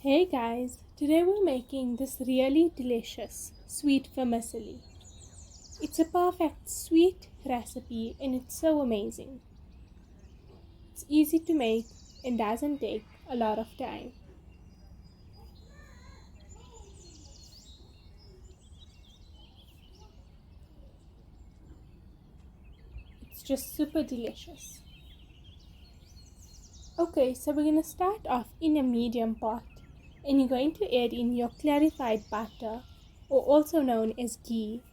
Hey guys, today we're making this really delicious sweet vermicelli. It's a perfect sweet recipe and it's so amazing. It's easy to make and doesn't take a lot of time. It's just super delicious. Okay, so we're gonna start off in a medium pot and you're going to add in your clarified butter, or also known as ghee,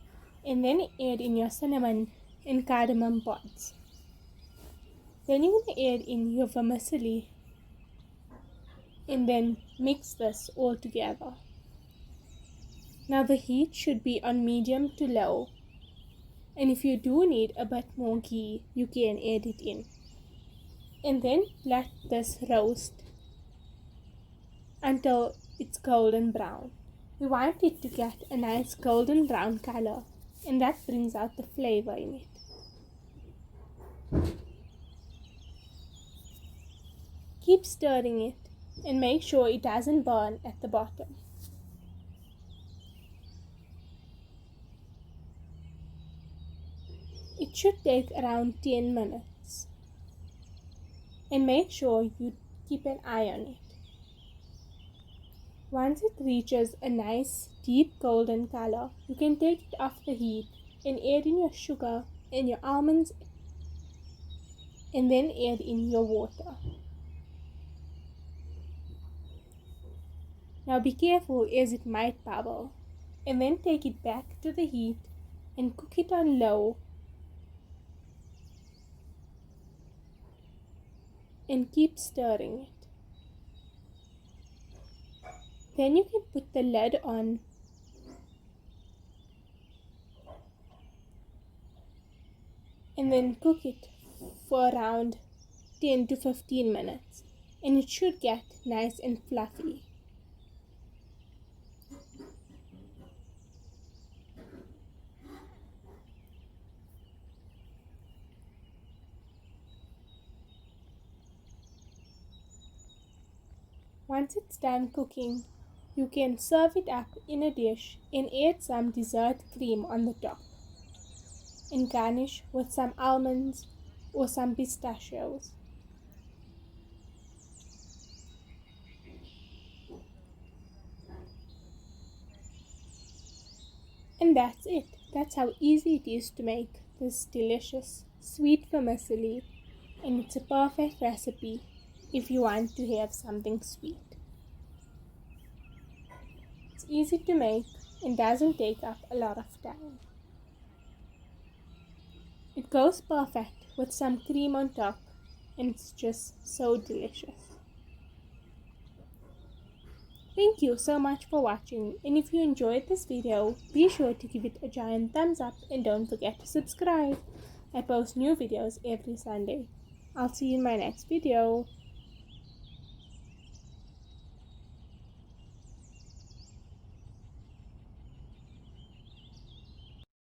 and then add in your cinnamon and cardamom pods. Then you're going to add in your vermicelli and then mix this all together. Now the heat should be on medium to low, and if you do need a bit more ghee, you can add it in. And then let this roast until it's golden brown. We want it to get a nice golden brown color, and that brings out the flavor in it. Keep stirring it and make sure it doesn't burn at the bottom. It should take around 10 minutes. And make sure you keep an eye on it. Once it reaches a nice deep golden color, you can take it off the heat and add in your sugar and your almonds and then add in your water. Now be careful as it might bubble, and then take it back to the heat and cook it on low and keep stirring it. Then you can put the lid on and then cook it for around 10 to 15 minutes, and it should get nice and fluffy. Once it's done cooking, you can serve it up in a dish and add some dessert cream on the top and garnish with some almonds or some pistachios. And that's it. That's how easy it is to make this delicious sweet vermicelli, and it's a perfect recipe if you want to have something sweet. It's easy to make and doesn't take up a lot of time. It goes perfect with some cream on top, and it's just so delicious. Thank you so much for watching, and if you enjoyed this video, be sure to give it a giant thumbs up and don't forget to subscribe. I post new videos every Sunday. I'll see you in my next video.